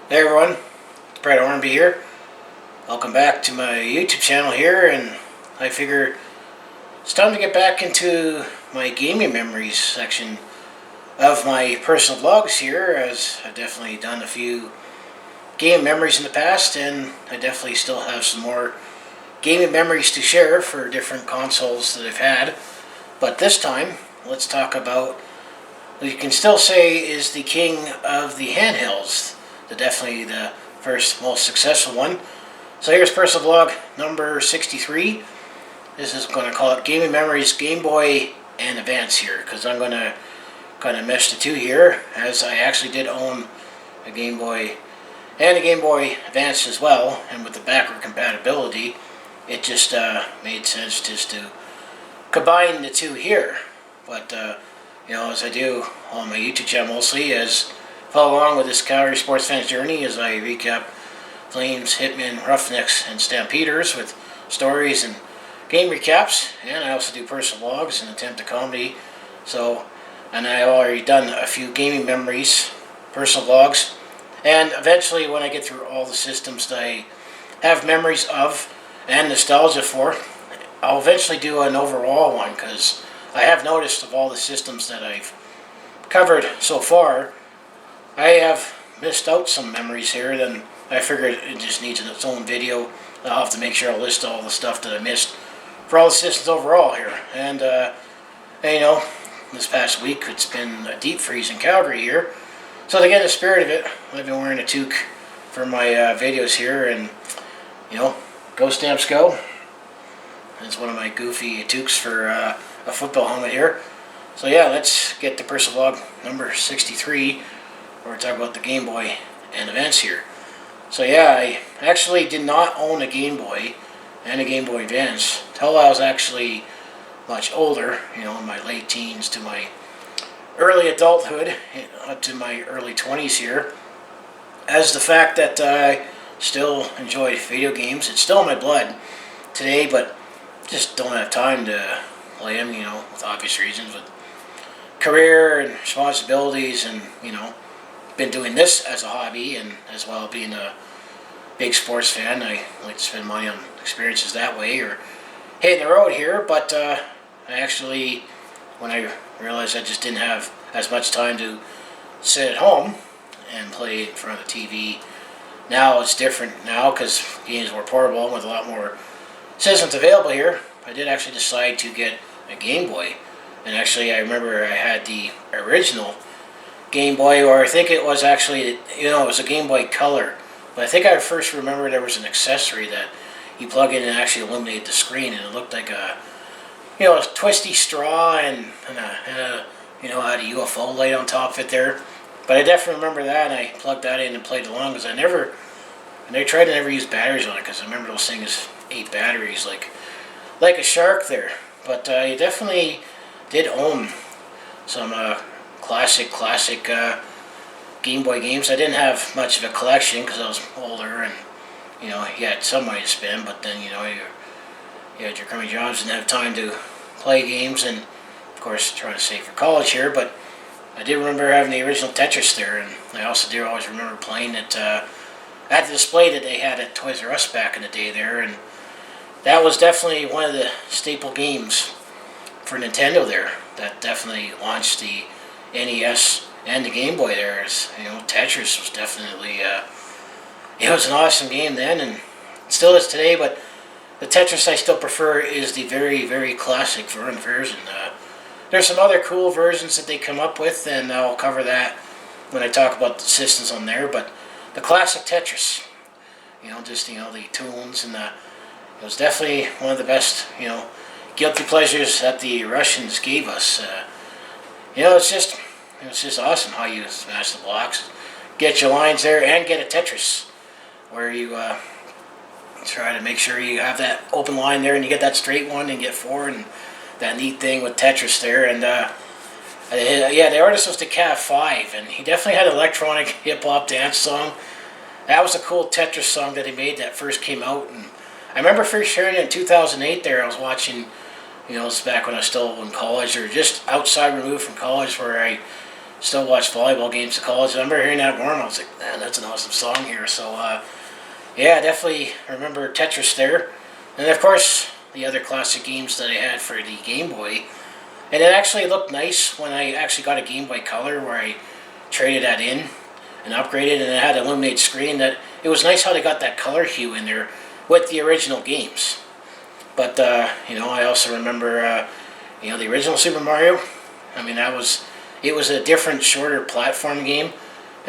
Hey everyone, it's Brett Hornby here. Welcome back to my YouTube channel here, and I figure it's time to get back into my gaming memories section of my personal vlogs here, as I've definitely done a few game memories in the past, and I definitely still have some more gaming memories to share for different consoles that I've had. But this time, let's talk about what you can still say is the king of the handhelds, definitely the first most successful one. So here's personal vlog number 63. This is going to call it Gaming Memories Game Boy and Advance here, because I'm going to kind of mesh the two here, as I actually did own a Game Boy and a Game Boy Advance as well, and with the backward compatibility, it just made sense just to combine the two here. But as I do on my YouTube channel mostly, as follow along with this Calgary sports fan's journey as I recap Flames, Hitmen, Roughnecks, and Stampeders with stories and game recaps, and I also do personal vlogs and attempt at comedy. So, and I've already done a few gaming memories, personal vlogs, and eventually when I get through all the systems that I have memories of and nostalgia for, I'll eventually do an overall one, because I have noticed of all the systems that I've covered so far, I have missed out some memories here. Then I figured it just needs its own video. I'll have to make sure I list all the stuff that I missed for all the systems overall here. And this past week it's been a deep freeze in Calgary here. So to get the spirit of it, I've been wearing a toque for my videos here, and go Stamps go. It's one of my goofy toques for a football helmet here. So yeah, let's get to personal vlog number 63. Where we talk about the Game Boy and Advance here. So yeah, I actually did not own a Game Boy and a Game Boy Advance until I was actually much older, in my late teens to my early adulthood, up to my early 20s here. As the fact that I still enjoy video games, it's still in my blood today, but just don't have time to play them, with obvious reasons, with career and responsibilities, and been doing this as a hobby, and as well being a big sports fan, I like to spend money on experiences that way or hitting the road here. But I actually, when I realized I just didn't have as much time to sit at home and play in front of the TV, now it's different now because games were portable with a lot more systems available here. I did actually decide to get a Game Boy, and actually I remember I had the original Game Boy, or I think it was actually, it was a Game Boy Color. But I think I first remember there was an accessory that you plug in and actually illuminate the screen, and it looked like a twisty straw and a had a UFO light on top of it there. But I definitely remember that, and I plugged that in and played along, because I tried to never use batteries on it, because I remember those things 8 batteries like a shark there. But I definitely did own some classic Game Boy games. I didn't have much of a collection because I was older, and you had some money to spend, but then you had your crummy jobs and didn't have time to play games, and of course trying to save for college here. But I did remember having the original Tetris there, and I also do always remember playing it at the display that they had at Toys R Us back in the day there, and that was definitely one of the staple games for Nintendo there. That definitely launched the NES and the Game Boy there. Tetris was definitely it was an awesome game then, and still is today. But the Tetris I still prefer is the very, very classic version. There's some other cool versions that they come up with, and I'll cover that when I talk about the systems on there. But the classic Tetris, the tunes, and it was definitely one of the best guilty pleasures that the Russians gave us. It's just awesome how you smash the blocks, get your lines there, and get a Tetris where you try to make sure you have that open line there, and you get that straight one and get 4, and that neat thing with Tetris there. And the artist was the Cat 5, and he definitely had an electronic hip hop dance song. That was a cool Tetris song that he made that first came out, and I remember first hearing it in 2008 there. I was watching, it's back when I was still in college, or just outside removed from college, where I still watch volleyball games at college. I remember hearing that warm. I was like, man, that's an awesome song here. So yeah, definitely remember Tetris there. And of course, the other classic games that I had for the Game Boy. And it actually looked nice when I actually got a Game Boy Color where I traded that in and upgraded, and it had an illuminated screen. That it was nice how they got that color hue in there with the original games. But I also remember the original Super Mario. I mean, it was a different, shorter platform game.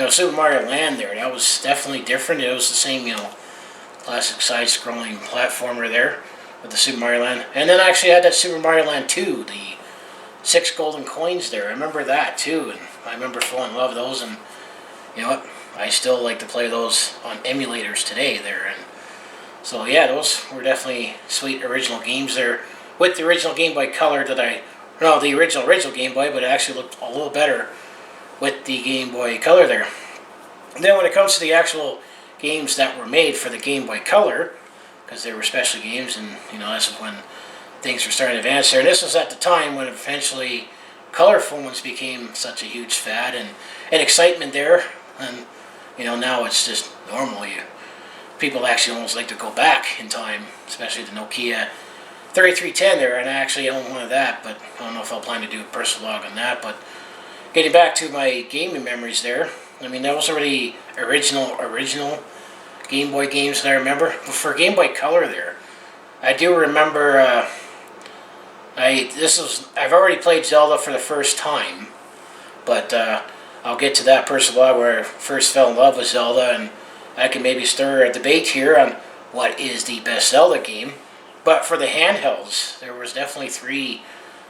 Super Mario Land there, that was definitely different. It was the same, classic side-scrolling platformer there with the Super Mario Land. And then I actually had that Super Mario Land 2, the 6 golden coins there. I remember that too, and I remember falling in love with those. And you know what? I still like to play those on emulators today there. And so yeah, those were definitely sweet original games there with the original Game Boy Color the original Game Boy, but it actually looked a little better with the Game Boy Color there. And then when it comes to the actual games that were made for the Game Boy Color, because they were special games, and this is when things were starting to advance there. And this was at the time when eventually color phones became such a huge fad and excitement there. And now it's just normal. People actually almost like to go back in time, especially the Nokia 3310 there, and I actually own one of that, but I don't know if I'll plan to do a personal log on that. But getting back to my gaming memories there, I mean, those are the original Game Boy games that I remember. But for Game Boy Color there, I do remember I've already played Zelda for the first time, but I'll get to that personal log where I first fell in love with Zelda, and I can maybe stir a debate here on what is the best Zelda game. But for the handhelds, there was definitely 3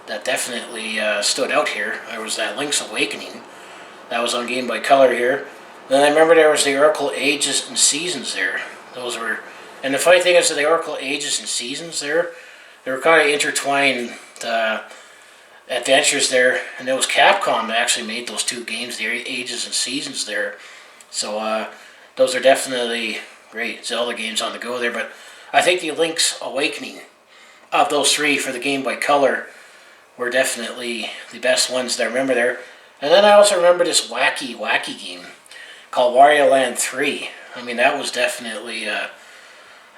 that definitely stood out here. There was that Link's Awakening. That was on Game Boy Color here. Then I remember there was the Oracle Ages and Seasons there. Those were, and the funny thing is that the Oracle Ages and Seasons there, they were kind of intertwined adventures there, and it was Capcom that actually made those 2 games, the Ages and Seasons there. So those are definitely great Zelda games on the go there. But I think the Link's Awakening of those 3 for the Game Boy Color were definitely the best ones that I remember there. And then I also remember this wacky game called Wario Land 3. I mean, that was definitely a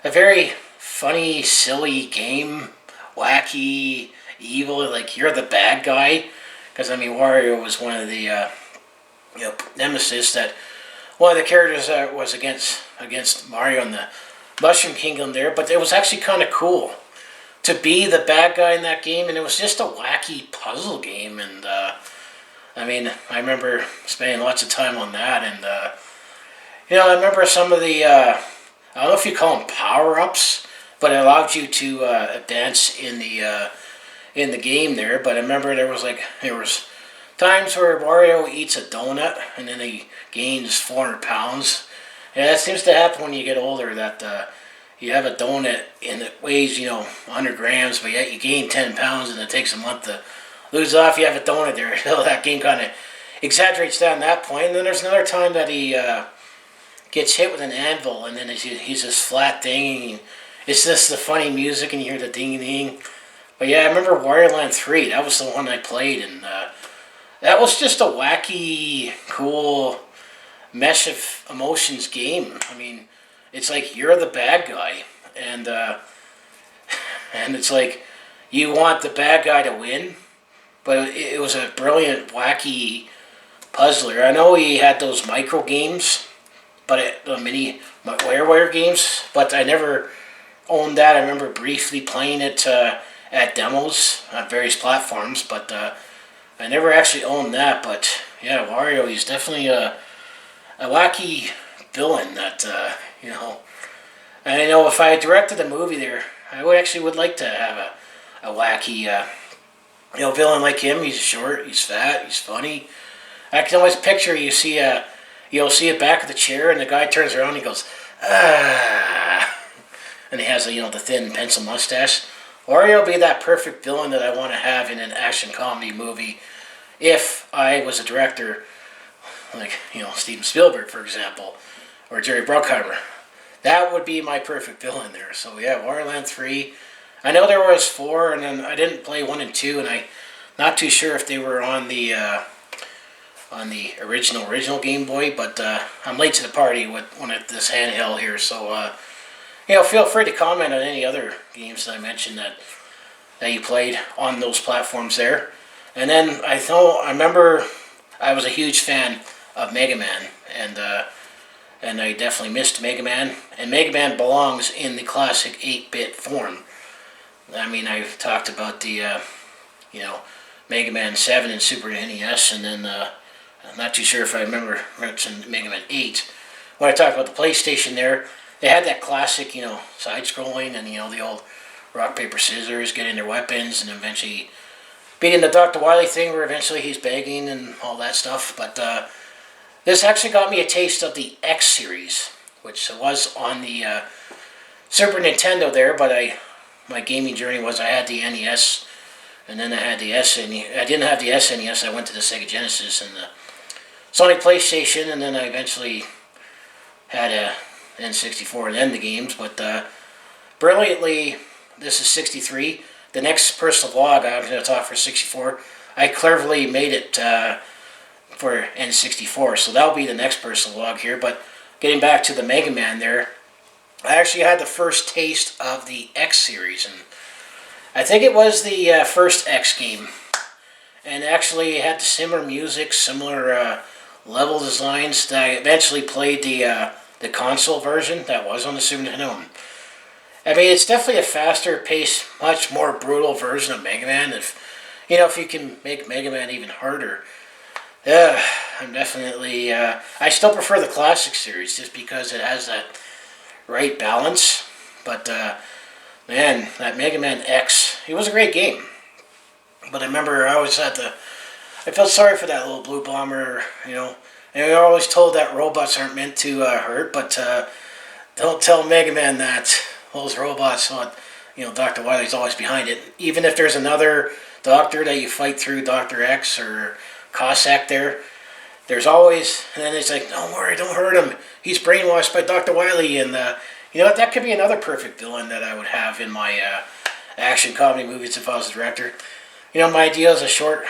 very funny, silly game. Wacky, evil, like you're the bad guy. Because, I mean, Wario was one of the nemesis that one of the characters that was against Mario in the Mushroom Kingdom there. But it was actually kind of cool to be the bad guy in that game, and it was just a wacky puzzle game. And I mean, I remember spending lots of time on that, and I remember some of the I don't know if you call them power-ups, but it allowed you to advance in the game there. But I remember there was times where Wario eats a donut and then he gains 400 pounds. And that seems to happen when you get older, that you have a donut and it weighs 100 grams, but yet you gain 10 pounds and it takes a month to lose off. You have a donut there. So that game kind of exaggerates that on that point. And then there's another time that he gets hit with an anvil, and then he's this flat thing. And it's just the funny music, and you hear the ding ding. But yeah, I remember Wario Land 3. That was the one I played, and that was just a wacky, cool mesh of emotions game. I mean, it's like you're the bad guy, and it's like you want the bad guy to win, but it was a brilliant, wacky puzzler. I know he had those micro games, but the mini WarioWare games, but I never owned that. I remember briefly playing it at demos on various platforms, but I never actually owned that. But yeah, Wario, he's definitely a wacky villain that, And I know if I directed a movie there, I would like to have a wacky, villain like him. He's short, he's fat, he's funny. I can always picture you'll see it back of the chair, and the guy turns around and he goes, ah, and he has the thin pencil mustache. Wario will be that perfect villain that I want to have in an action comedy movie if I was a director, like, Steven Spielberg, for example, or Jerry Bruckheimer. That would be my perfect villain there. So yeah, Wario Land 3. I know there was 4, and then I didn't play 1 and 2, and I'm not too sure if they were on the on the original Game Boy, but I'm late to the party with this handheld here, so feel free to comment on any other games that I mentioned that you played on those platforms there. And then I remember I was a huge fan of Mega Man, and I definitely missed Mega Man. And Mega Man belongs in the classic 8-bit form. I mean, I've talked about the Mega Man 7 and Super NES, and then I'm not too sure if I mentioned Mega Man 8. When I talked about the PlayStation there, they had that classic, side-scrolling and, the old rock, paper, scissors, getting their weapons, and eventually beating the Dr. Wily thing where eventually he's begging and all that stuff. But this actually got me a taste of the X series, which was on the Super Nintendo there, but my gaming journey was I had the NES, and then I had the SNES. I didn't have the SNES, I went to the Sega Genesis and the Sony PlayStation, and then I eventually had a N64 and then the games, but brilliantly, this is 63. The next personal vlog I'm going to talk for 64. I cleverly made it for N64, so that'll be the next personal vlog here. But getting back to the Mega Man there, I actually had the first taste of the X series, and I think it was the first X game. And actually it had the similar music, similar level designs. That I eventually played the console version that was on the Super Nintendo. I mean, it's definitely a faster paced, much more brutal version of Mega Man. If you can make Mega Man even harder, I'm definitely. I still prefer the classic series just because it has that right balance. But man, that Mega Man X, it was a great game. But I remember I felt sorry for that little blue bomber, And we were always told that robots aren't meant to hurt, but don't tell Mega Man that. Those robots, Dr. Wily's always behind it. Even if there's another doctor that you fight through, Dr. X or Cossack there's always, and then it's like, don't worry, don't hurt him. He's brainwashed by Dr. Wily, and that could be another perfect villain that I would have in my action comedy movies if I was the director. My idea is a short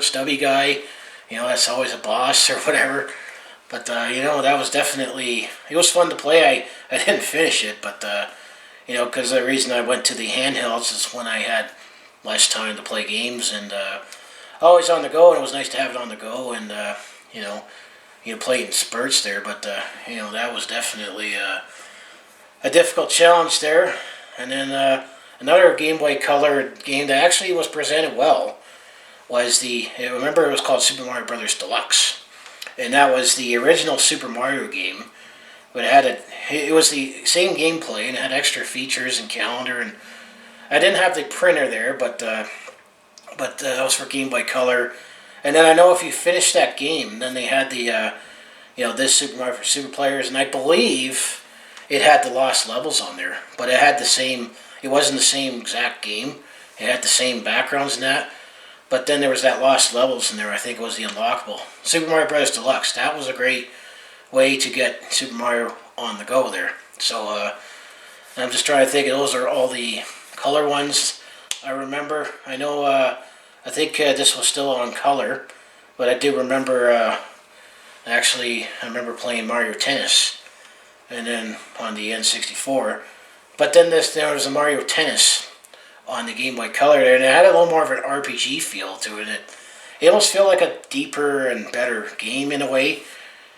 stubby guy, that's always a boss or whatever. But, that was definitely, it was fun to play. I didn't finish it, but, because the reason I went to the handhelds is when I had less time to play games, and always on the go, and it was nice to have it on the go, and, play in spurts there, but, that was definitely a difficult challenge there. And then another Game Boy Color game that actually was presented well was remember it was called Super Mario Brothers Deluxe. And that was the original Super Mario game, but it was the same gameplay and it had extra features and calendar. And I didn't have the printer there, but that was for Game Boy Color. And then I know if you finished that game, then they had the this Super Mario for Super Players, and I believe it had the lost levels on there, but it had the same. It wasn't the same exact game. It had the same backgrounds and that. But then there was that lost levels in there. I think it was the unlockable. Super Mario Bros. Deluxe. That was a great way to get Super Mario on the go there. So I'm just trying to think. Those are all the color ones I remember. I know. I think this was still on color, but I do remember. Actually, I remember playing Mario Tennis, and then on the N64. But then there was a Mario Tennis on the Game Boy Color there, and it had a little more of an RPG feel to it. It almost felt like a deeper and better game in a way,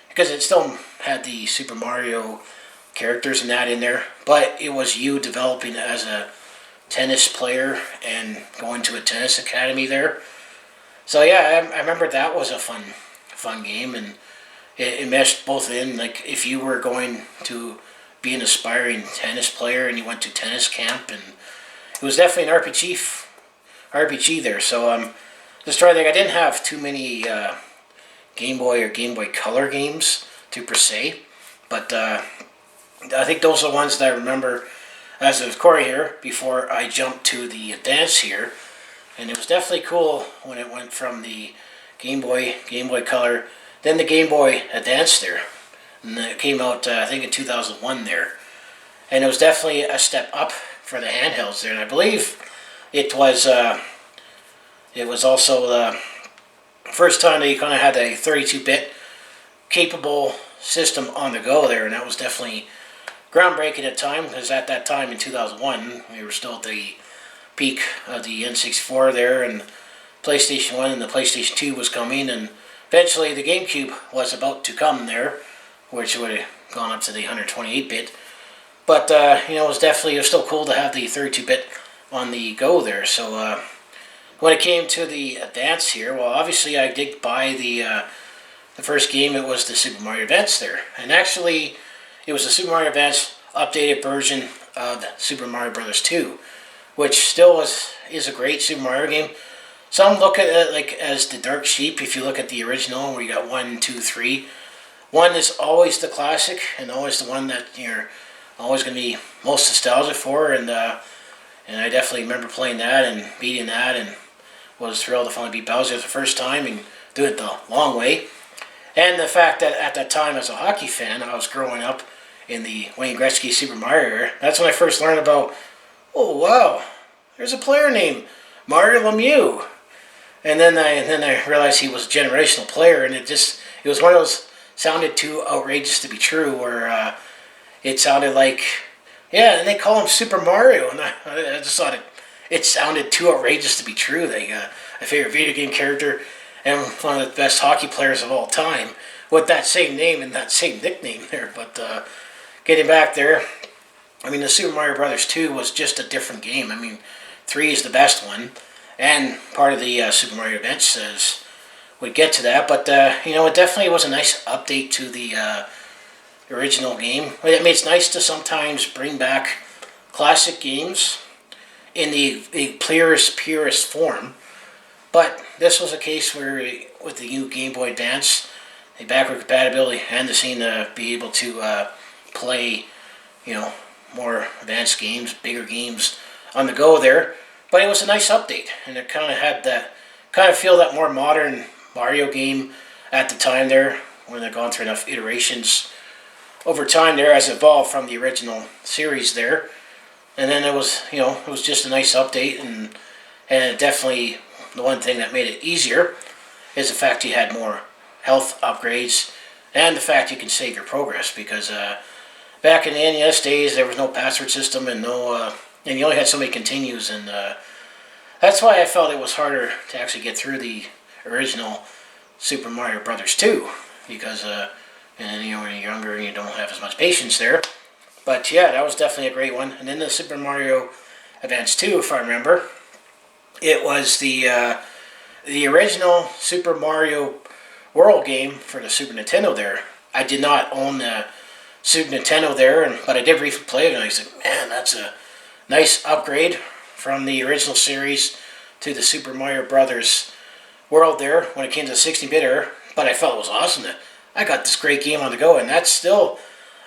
because it still had the Super Mario characters and that in there, but it was you developing as a tennis player and going to a tennis academy there. So yeah, I remember that was a fun game, and it meshed both in, like if you were going to be an aspiring tennis player and you went to tennis camp, and it was definitely an RPG there. So just trying to think. I didn't have too many Game Boy or Game Boy Color games per se, but I think those are the ones that I remember as of Corey here before I jumped to the Advance here, and it was definitely cool when it went from the Game Boy Color, then the Game Boy Advance there, and it came out I think in 2001 there, and it was definitely a step up for the handhelds there, and I believe it was also first time that you kind of had a 32-bit capable system on the go there, and that was definitely groundbreaking at the time, because at that time in 2001 we were still at the peak of the N64 there, and PlayStation 1 and the PlayStation 2 was coming, and eventually the GameCube was about to come there, which would have gone up to the 128-bit. But it was still cool to have the 32-bit on the go there. So when it came to the Advance here, well, obviously I did buy the first game. It was the Super Mario Advance there, and actually it was the Super Mario Advance updated version of Super Mario Bros. 2, which still is a great Super Mario game. Some look at it like as the Dark Sheep. If you look at the original, where you got 1, 2, 3, 1 is always the classic and always the one that you're always going to be most nostalgic for. And I definitely remember playing that and beating that, and was thrilled to finally beat Bowser the first time and do it the long way. And the fact that at that time, as a hockey fan, I was growing up in the Wayne Gretzky Super Mario era. That's when I first learned about, oh wow, there's a player named Mario Lemieux. And then I realized he was a generational player, and it was one of those sounded too outrageous to be true, where it sounded like, yeah, and they call him Super Mario, and I just thought it sounded too outrageous to be true. They got a favorite video game character and one of the best hockey players of all time with that same name and that same nickname there. But getting back there, I mean, the Super Mario Bros. 2 was just a different game. I mean, 3 is the best one, and part of the Super Mario Advance would get to that. But it definitely was a nice update to the original game. I mean, it's nice to sometimes bring back classic games in the purest form. But this was a case where, with the new Game Boy Advance, the backward compatibility, and the scene to be able to play, more advanced games, bigger games on the go there. But it was a nice update, and it kind of had that, feel that more modern Mario game at the time there, when they've gone through enough iterations over time there, as evolved from the original series there. And then it was just a nice update, and definitely the one thing that made it easier is the fact you had more health upgrades, and the fact you can save your progress, because back in the NES days there was no password system, and and you only had so many continues, and that's why I felt it was harder to actually get through the original Super Mario Bros. 2, because when you're younger and you don't have as much patience there. But yeah, that was definitely a great one. And then the Super Mario Advance 2, if I remember, it was the original Super Mario World game for the Super Nintendo there. I did not own the Super Nintendo there, but I did briefly play it, and I said, man, that's a nice upgrade from the original series to the Super Mario Brothers World there when it came to the 16-bit era. But I felt it was awesome that I got this great game on the go, and that's still,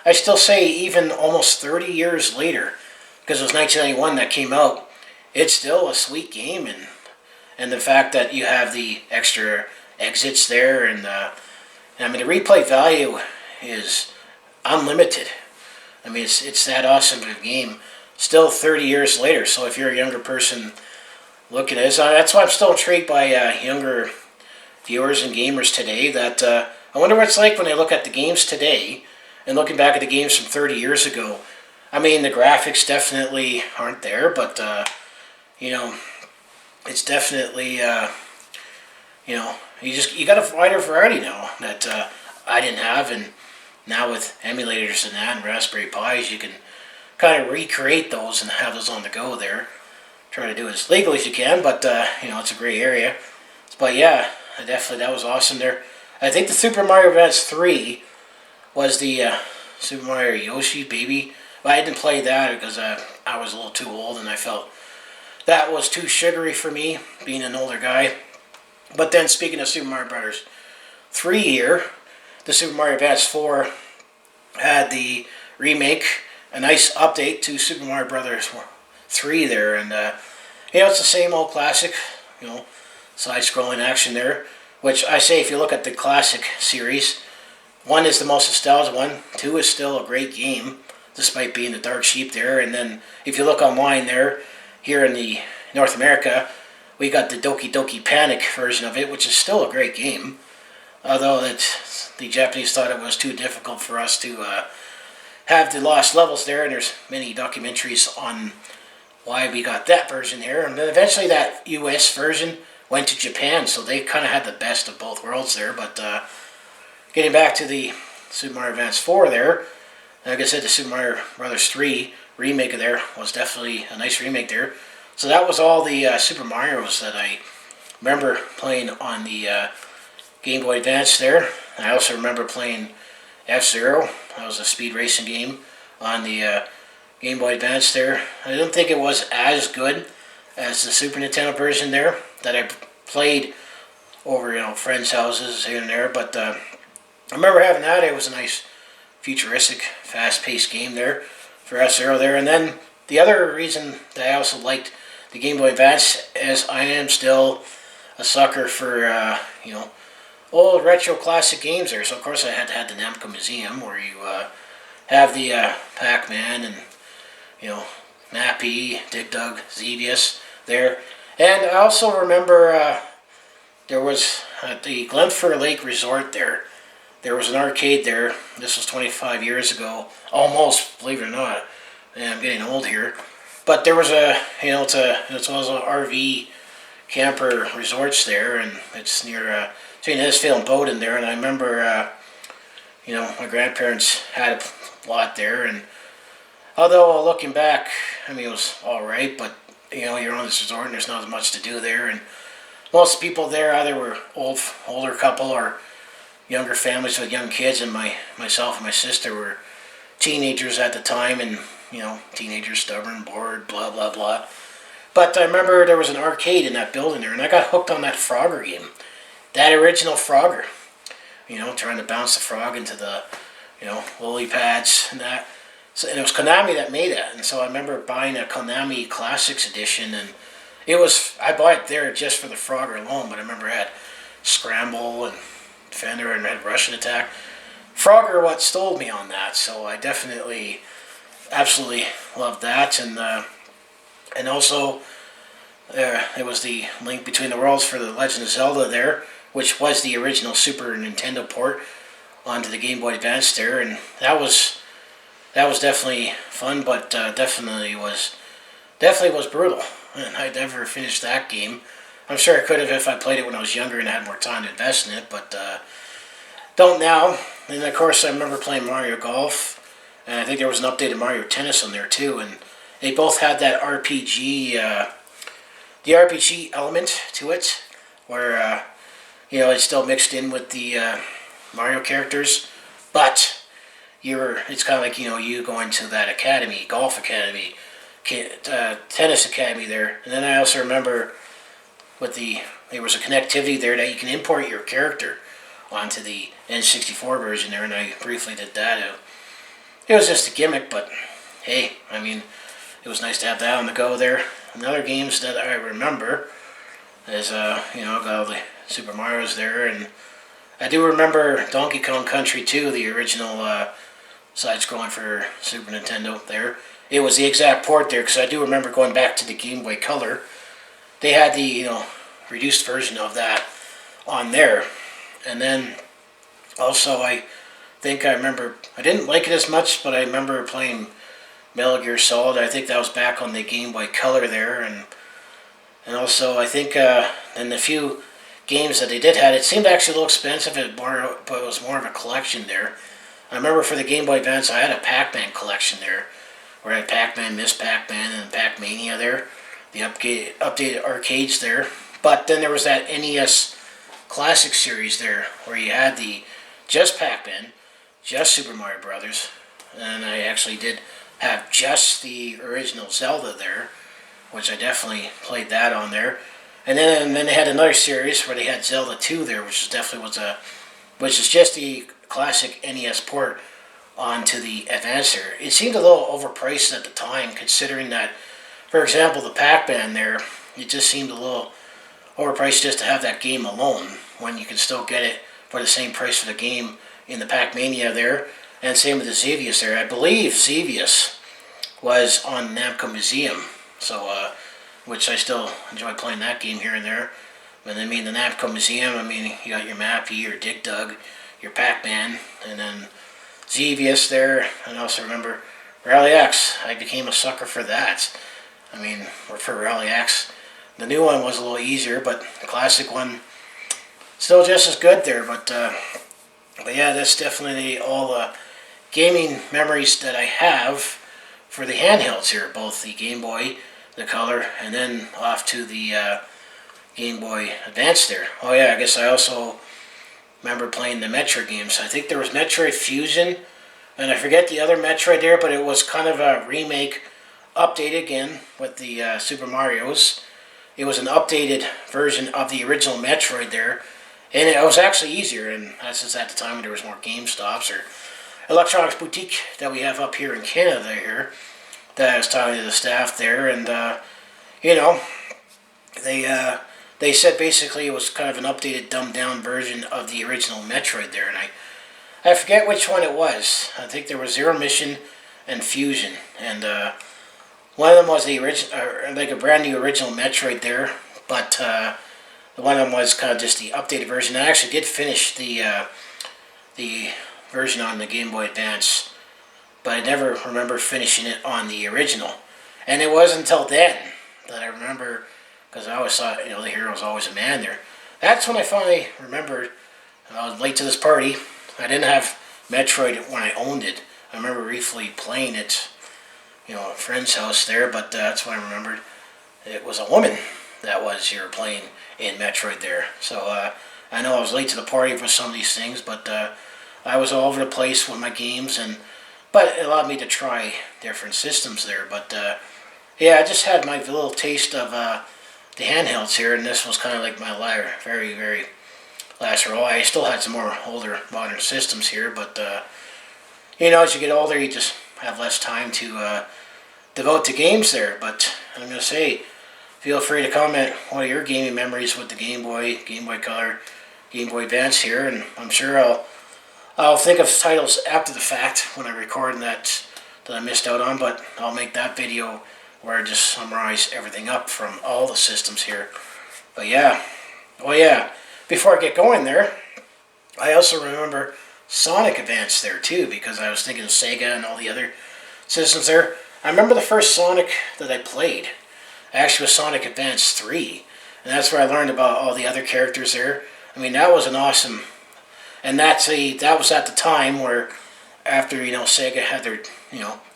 I still say, even almost 30 years later, because it was 1991 that came out, it's still a sweet game, and the fact that you have the extra exits there, and I mean, the replay value is unlimited. I mean, it's that awesome of a game, still 30 years later. So if you're a younger person looking at this, that's why I'm still intrigued by younger viewers and gamers today, that I wonder what it's like when they look at the games today and looking back at the games from 30 years ago. I mean, the graphics definitely aren't there, but it's definitely you got a wider variety now that I didn't have, and now with emulators and that and Raspberry Pis, you can kind of recreate those and have those on the go there. Try to do it as legally as you can, but it's a gray area. But yeah, that was awesome there. I think the Super Mario Advance 3 was the Super Mario Yoshi Baby. But I didn't play that because I was a little too old, and I felt that was too sugary for me, being an older guy. But then, speaking of Super Mario Bros. 3 here, the Super Mario Advance 4 had the remake, a nice update to Super Mario Bros. 3 there, and it's the same old classic, side-scrolling action there, which I say, if you look at the classic series, 1 is the most nostalgic one, 2 is still a great game, despite being the Dark Sheep there. And then if you look online there, here in the North America, we got the Doki Doki Panic version of it, which is still a great game. Although the Japanese thought it was too difficult for us to have the lost levels there, and there's many documentaries on why we got that version here. And then eventually that US version went to Japan, so they kind of had the best of both worlds there. But getting back to the Super Mario Advance 4 there, like I said, the Super Mario Brothers 3 remake of there was definitely a nice remake there. So that was all the Super Marios that I remember playing on the Game Boy Advance there. I also remember playing F-Zero. That was a speed racing game on the Game Boy Advance there. I don't think it was as good as the Super Nintendo version there that I played over, friends' houses here and there. But I remember having that. It was a nice, futuristic, fast-paced game there for F-Zero there. And then the other reason that I also liked the Game Boy Advance is I am still a sucker for, old retro classic games there. So, of course, I had to have the Namco Museum where you have the Pac-Man and, Mappy, Dig Dug, Xevious there. And I also remember there was at the Glenfir Lake Resort there. There was an arcade there. This was 25 years ago. Almost, believe it or not. And I'm getting old here. But there was it's one of those RV camper resorts there, and it's near between Hesfield and Bowden there. And I remember, my grandparents had a lot there, and although looking back, it was all right, but you're on this resort and there's not as much to do there, and most people there either were older couple or younger families with young kids, and myself and my sister were teenagers at the time, and teenagers, stubborn, bored, blah blah blah. But I remember there was an arcade in that building there, and I got hooked on that Frogger game, that original Frogger. Trying to bounce the frog into the lily pads and that. So, and it was Konami that made it, and so I remember buying a Konami Classics edition, and I bought it there just for the Frogger alone. But I remember it had Scramble and Defender and had Russian Attack. Frogger what stole me on that, so I definitely, absolutely loved that, and also it was the Link Between the Worlds for the Legend of Zelda there, which was the original Super Nintendo port onto the Game Boy Advance there, and that was definitely fun, but definitely was brutal, and I never finished that game. I'm sure I could have if I played it when I was younger and had more time to invest in it, but don't now. And of course I remember playing Mario Golf, and I think there was an updated Mario Tennis on there too, and they both had that RPG, the RPG element to it, where it's still mixed in with the Mario characters, but it's kind of like you going to that academy, golf academy, tennis academy there. And then I also remember there was a connectivity there that you can import your character onto the N64 version there, and I briefly did that. It was just a gimmick, but hey, it was nice to have that on the go there. And other games that I remember is got all the Super Mario's there, and I do remember Donkey Kong Country 2, the original side-scrolling for Super Nintendo there. It was the exact port there, because I do remember going back to the Game Boy Color. They had the reduced version of that on there. And then also I think I remember, I didn't like it as much, but I remember playing Metal Gear Solid. I think that was back on the Game Boy Color there, and also I think in the few games that they did have, it seemed actually a little expensive, but it was more of a collection there. I remember for the Game Boy Advance I had a Pac-Man collection there, where I had Pac-Man, Miss Pac-Man, and Pac-Mania there, the updated arcades there. But then there was that NES Classic series there, where you had just Pac-Man, just Super Mario Brothers, and I actually did have just the original Zelda there, which I definitely played that on there. And then they had another series where they had Zelda 2 there, which is just the classic NES port onto the Advance there. It seemed a little overpriced at the time, considering that, for example, the Pac-Man there, it just seemed a little overpriced just to have that game alone, when you can still get it for the same price for the game in the Pac-Mania there. And same with the Xevious there. I believe Xevious was on Namco Museum, so which I still enjoy playing that game here and there. And then the Namco Museum, you got your Mappy, your Dig Dug, your Pac-Man, and then Xevious there. And I also remember Rally X. I became a sucker for that. For Rally X. The new one was a little easier, but the classic one still just as good there. But yeah, that's definitely all the gaming memories that I have for the handhelds here, both the Game Boy, the Color, and then off to the Game Boy Advance there. Oh yeah, I guess I also remember playing the Metroid games. I think there was Metroid Fusion, and I forget the other Metroid there, but it was kind of a remake, updated again with the Super Marios. It was an updated version of the original Metroid there, and it was actually easier, and that's just at the time when there was more Game Stops or Electronics Boutique that we have up here in Canada here, that I was talking to the staff there, and they said basically it was kind of an updated, dumbed-down version of the original Metroid there, and I forget which one it was. I think there was Zero Mission and Fusion, and one of them was the original, like a brand new original Metroid there, but one of them was kind of just the updated version. I actually did finish the version on the Game Boy Advance, but I never remember finishing it on the original, and it wasn't until then that I remember. Because I always thought, the hero was always a man there. That's when I finally remembered. I was late to this party. I didn't have Metroid when I owned it. I remember briefly playing it, at a friend's house there, but that's when I remembered it was a woman that was here playing in Metroid there. So I know I was late to the party for some of these things, but I was all over the place with my games, but it allowed me to try different systems there. But yeah, I just had my little taste of the handhelds here, and this was kind of like my very, very last roll. I still had some more older modern systems here, but as you get older, you just have less time to devote to games there. But I'm going to say, feel free to comment what are your gaming memories with the Game Boy, Game Boy Color, Game Boy Advance here, and I'm sure I'll think of titles after the fact when I record that I missed out on, but I'll make that video where I just summarize everything up from all the systems here. But yeah, before I get going there, I also remember Sonic Advance there too, because I was thinking of Sega and all the other systems there. I remember the first Sonic that I played actually was Sonic Advance 3, and that's where I learned about all the other characters there. That was an awesome, and that was at the time where after Sega had their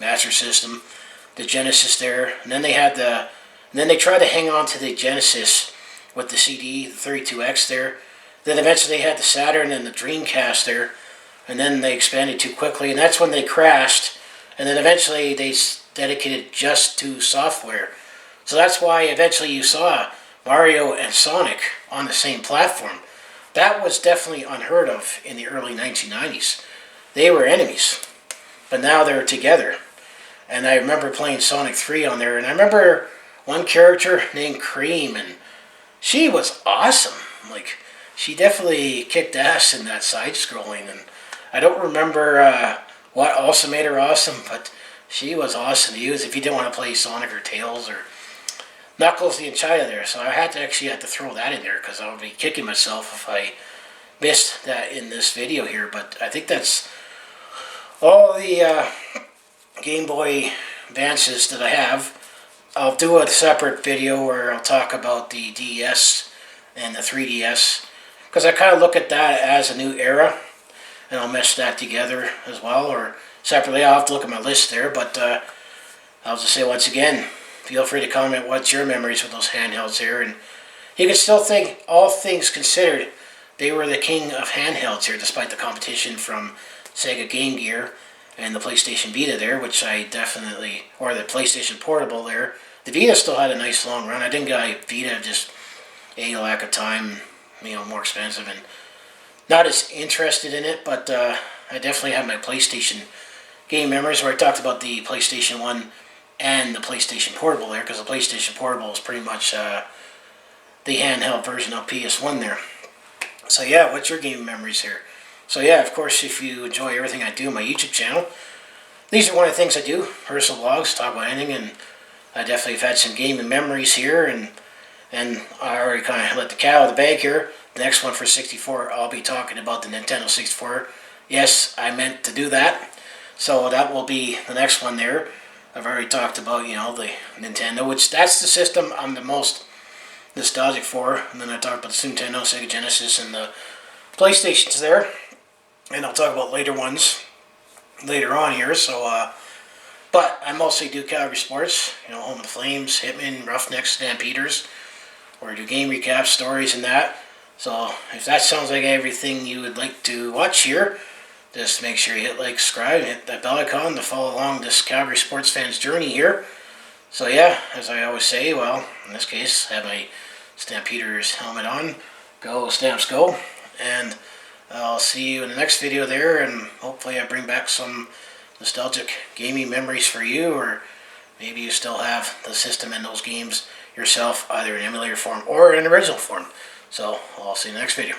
Master System, the Genesis there, and then they tried to hang on to the Genesis with the CD, the 32X there. Then eventually they had the Saturn and the Dreamcast there, and then they expanded too quickly, and that's when they crashed. And then eventually they dedicated just to software. So that's why eventually you saw Mario and Sonic on the same platform. That was definitely unheard of in the early 1990s. They were enemies, but now they're together. And I remember playing Sonic 3 on there, and I remember one character named Cream, and she was awesome. She definitely kicked ass in that side-scrolling, and I don't remember what also made her awesome, but she was awesome to use if you didn't want to play Sonic or Tails or Knuckles the Enchina there. So I had to throw that in there, because I would be kicking myself if I missed that in this video here. But I think that's all the Game Boy Advances that I have. I'll do a separate video where I'll talk about the DS and the 3DS, because I kind of look at that as a new era, and I'll mesh that together as well, or separately. I'll have to look at my list there, but I'll just say once again, feel free to comment what's your memories with those handhelds here, and you can still think, all things considered, they were the king of handhelds here, despite the competition from Sega Game Gear and the PlayStation Vita there, which I definitely, or the PlayStation Portable there. The Vita still had a nice long run. I didn't get a Vita, just a lack of time, more expensive, and not as interested in it, but I definitely have my PlayStation game memories where I talked about the PlayStation 1 and the PlayStation Portable there, because the PlayStation Portable is pretty much the handheld version of PS1 there. So yeah, what's your game memories here? So yeah, of course, if you enjoy everything I do on my YouTube channel, these are one of the things I do, personal vlogs, talk about anything, and I definitely have had some gaming memories here, and I already kind of let the cat out of the bag here. The next one for 64, I'll be talking about the Nintendo 64. Yes, I meant to do that. So that will be the next one there. I've already talked about, the Nintendo, which that's the system I'm the most nostalgic for. And then I talked about the Super Nintendo, Sega Genesis, and the PlayStations there. And I'll talk about later ones later on here. So, but I mostly do Calgary sports, Home of the Flames, Hitman, Roughnecks, Stampeders, or do game recaps, stories, and that. So if that sounds like everything you would like to watch here, just make sure you hit like, subscribe, hit that bell icon to follow along this Calgary sports fan's journey here. So yeah, as I always say, well, in this case, I have my Stampeders helmet on. Go Stamps go! And I'll see you in the next video there, and hopefully I bring back some nostalgic gaming memories for you, or maybe you still have the system and those games yourself, either in emulator form or in original form. So I'll see you in the next video.